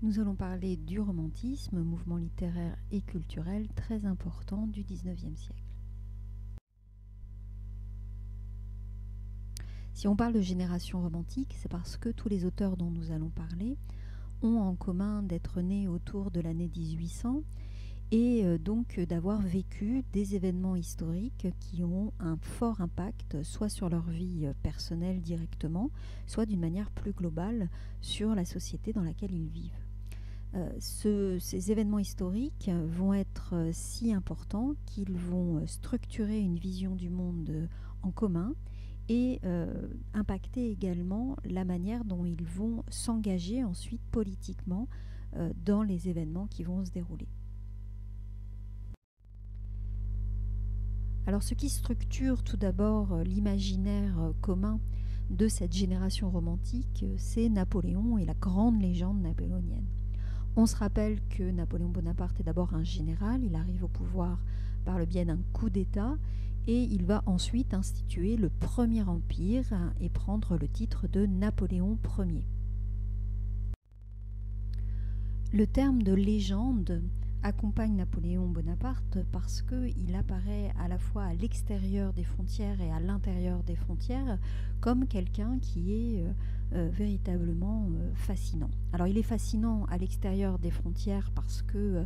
Nous allons parler du romantisme, mouvement littéraire et culturel très important du XIXe siècle. Si on parle de génération romantique, c'est parce que tous les auteurs dont nous allons parler ont en commun d'être nés autour de l'année 1800 et donc d'avoir vécu des événements historiques qui ont un fort impact soit sur leur vie personnelle directement, soit d'une manière plus globale sur la société dans laquelle ils vivent. Ces événements historiques vont être si importants qu'ils vont structurer une vision du monde en commun et impacter également la manière dont ils vont s'engager ensuite politiquement dans les événements qui vont se dérouler. Alors ce qui structure tout d'abord l'imaginaire commun de cette génération romantique, c'est Napoléon et la grande légende napoléonienne. On se rappelle que Napoléon Bonaparte est d'abord un général, il arrive au pouvoir par le biais d'un coup d'État et il va ensuite instituer le Premier Empire et prendre le titre de Napoléon Ier. Le terme de légende accompagne Napoléon Bonaparte parce qu'il apparaît à la fois à l'extérieur des frontières et à l'intérieur des frontières comme quelqu'un qui est véritablement fascinant. Alors il est fascinant à l'extérieur des frontières parce que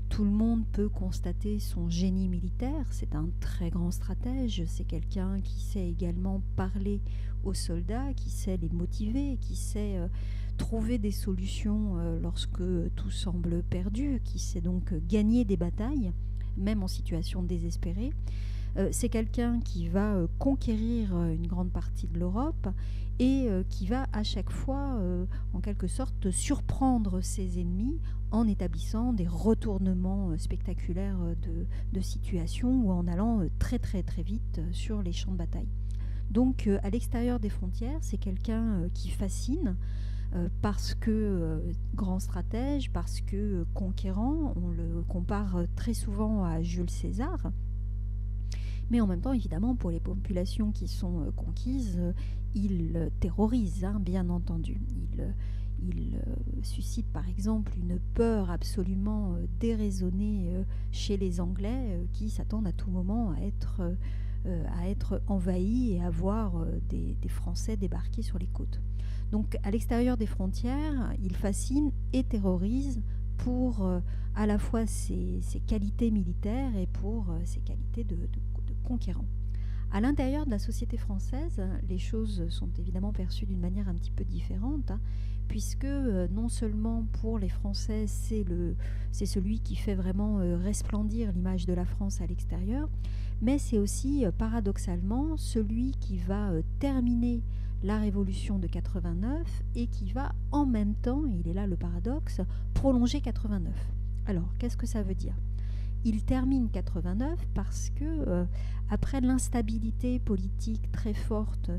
tout le monde peut constater son génie militaire, c'est un très grand stratège, c'est quelqu'un qui sait également parler aux soldats, qui sait les motiver, qui sait trouver des solutions lorsque tout semble perdu, qui sait donc gagner des batailles, même en situation désespérée. C'est quelqu'un qui va conquérir une grande partie de l'Europe et qui va à chaque fois, en quelque sorte, surprendre ses ennemis en établissant des retournements spectaculaires de situation ou en allant très très très vite sur les champs de bataille. Donc à l'extérieur des frontières, c'est quelqu'un qui fascine, parce que grand stratège, parce que conquérant, on le compare très souvent à Jules César. Mais en même temps, évidemment, pour les populations qui sont conquises, il terrorise, bien entendu. Il suscite par exemple une peur absolument déraisonnée chez les Anglais qui s'attendent à tout moment à être envahis et à voir des Français débarquer sur les côtes. Donc à l'extérieur des frontières, il fascine et terrorise pour à la fois ses qualités militaires et pour ses qualités de conquérant. À l'intérieur de la société française, les choses sont évidemment perçues d'une manière un petit peu différente, puisque non seulement pour les Français, c'est celui qui fait vraiment resplendir l'image de la France à l'extérieur, mais c'est aussi paradoxalement celui qui va terminer la Révolution de 89 et qui va en même temps, il est là le paradoxe, prolonger 89. Alors, qu'est-ce que ça veut dire ? Il termine 89 parce que, après l'instabilité politique très forte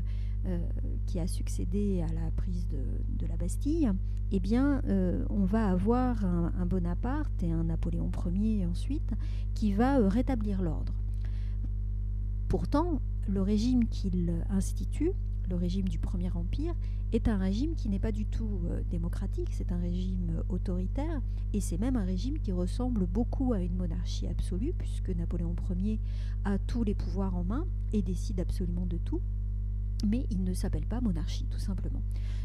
qui a succédé à la prise de la Bastille, eh bien, on va avoir un Bonaparte et un Napoléon Ier ensuite qui va rétablir l'ordre. Pourtant, le régime qu'il institue, le régime du Premier Empire, est un régime qui n'est pas du tout démocratique, c'est un régime autoritaire, et c'est même un régime qui ressemble beaucoup à une monarchie absolue, puisque Napoléon Ier a tous les pouvoirs en main et décide absolument de tout, mais il ne s'appelle pas monarchie, tout simplement.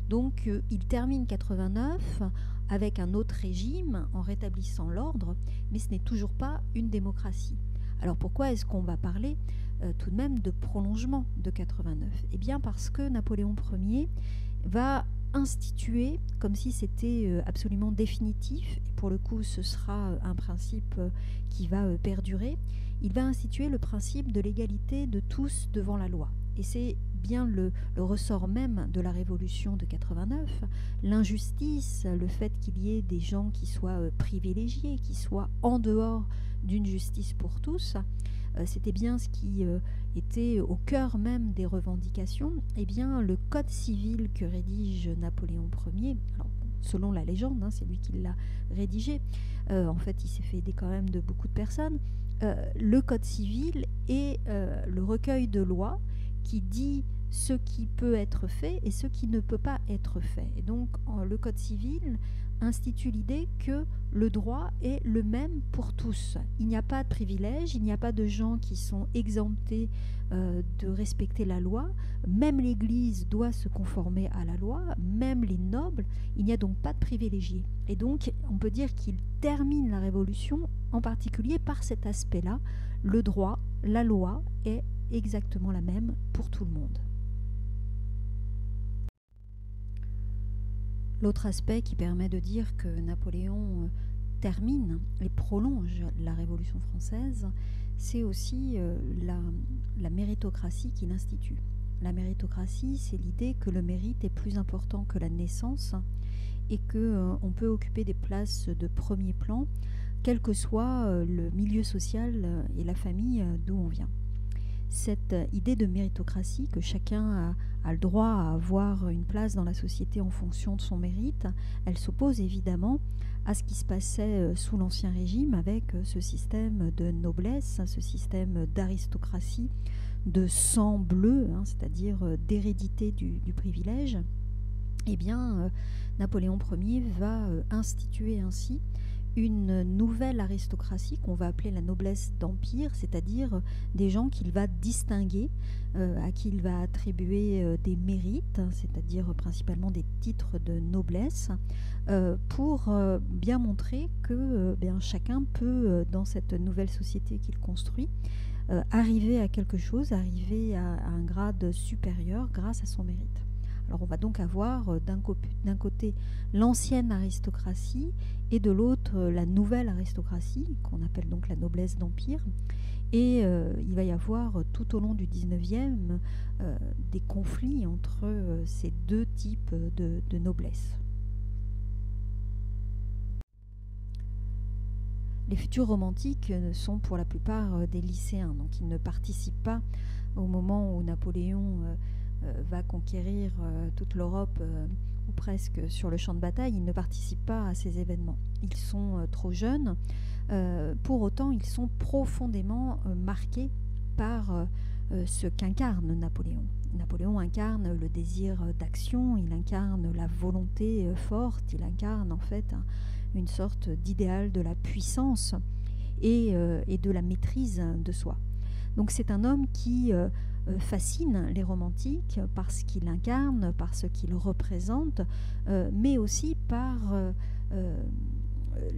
Donc il termine 89 avec un autre régime en rétablissant l'ordre, mais ce n'est toujours pas une démocratie. Alors pourquoi est-ce qu'on va parler tout de même de prolongement de 89 ? Eh bien parce que Napoléon Ier va instituer, comme si c'était absolument définitif, et pour le coup ce sera un principe qui va perdurer, il va instituer le principe de l'égalité de tous devant la loi. Et c'est bien le ressort même de la Révolution de 89, l'injustice, le fait qu'il y ait des gens qui soient privilégiés, qui soient en dehors d'une justice pour tous, c'était bien ce qui était au cœur même des revendications. Eh bien, le code civil que rédige Napoléon Ier, alors, selon la légende, c'est lui qui l'a rédigé, en fait il s'est fait aider quand même de beaucoup de personnes, le code civil est le recueil de lois qui dit ce qui peut être fait et ce qui ne peut pas être fait. Et donc, le Code civil institue l'idée que le droit est le même pour tous. Il n'y a pas de privilèges, il n'y a pas de gens qui sont exemptés de respecter la loi. Même l'Église doit se conformer à la loi, même les nobles. Il n'y a donc pas de privilégiés. Et donc, on peut dire qu'il termine la Révolution, en particulier par cet aspect-là. Le droit, la loi est exactement la même pour tout le monde. L'autre aspect qui permet de dire que Napoléon termine et prolonge la Révolution française, c'est aussi la méritocratie qu'il institue. La méritocratie, c'est l'idée que le mérite est plus important que la naissance et qu'on peut occuper des places de premier plan, quel que soit le milieu social et la famille d'où on vient. Cette idée de méritocratie, que chacun a le droit à avoir une place dans la société en fonction de son mérite, elle s'oppose évidemment à ce qui se passait sous l'Ancien Régime avec ce système de noblesse, ce système d'aristocratie, de sang bleu, c'est-à-dire d'hérédité du privilège. Eh bien, Napoléon Ier va instituer ainsi une nouvelle aristocratie qu'on va appeler la noblesse d'empire, c'est-à-dire des gens qu'il va distinguer, à qui il va attribuer des mérites, c'est-à-dire principalement des titres de noblesse, pour bien montrer que chacun peut, dans cette nouvelle société qu'il construit, arriver à quelque chose, arriver à un grade supérieur grâce à son mérite. Alors on va donc avoir d'un côté l'ancienne aristocratie et de l'autre la nouvelle aristocratie, qu'on appelle donc la noblesse d'empire. Et il va y avoir tout au long du 19e des conflits entre ces deux types de noblesse. Les futurs romantiques sont pour la plupart des lycéens, donc ils ne participent pas au moment où Napoléon va conquérir toute l'Europe ou presque sur le champ de bataille. Ils ne participent pas à ces événements. Ils sont trop jeunes. Pour autant, ils sont profondément marqués par ce qu'incarne Napoléon. Napoléon incarne le désir d'action, il incarne la volonté forte, il incarne en fait une sorte d'idéal de la puissance et de la maîtrise de soi. Donc c'est un homme qui fascine les romantiques parce qu'il incarne, par ce qu'il représente, mais aussi par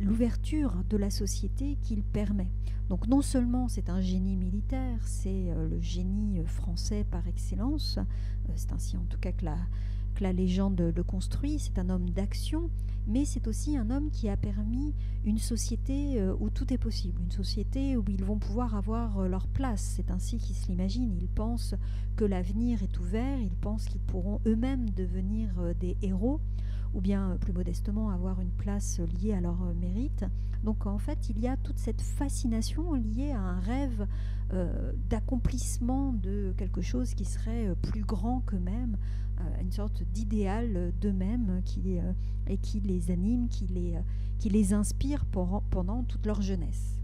l'ouverture de la société qu'il permet. Donc non seulement c'est un génie militaire, c'est le génie français par excellence, c'est ainsi en tout cas que la légende le construit, c'est un homme d'action, mais c'est aussi un homme qui a permis une société où tout est possible, une société où ils vont pouvoir avoir leur place. C'est ainsi qu'ils se l'imaginent. Ils pensent que l'avenir est ouvert, ils pensent qu'ils pourront eux-mêmes devenir des héros, ou bien plus modestement avoir une place liée à leur mérite. Donc en fait, il y a toute cette fascination liée à un rêve d'accomplissement de quelque chose qui serait plus grand qu'eux-mêmes, une sorte d'idéal d'eux-mêmes et qui les anime, qui les inspire pendant toute leur jeunesse.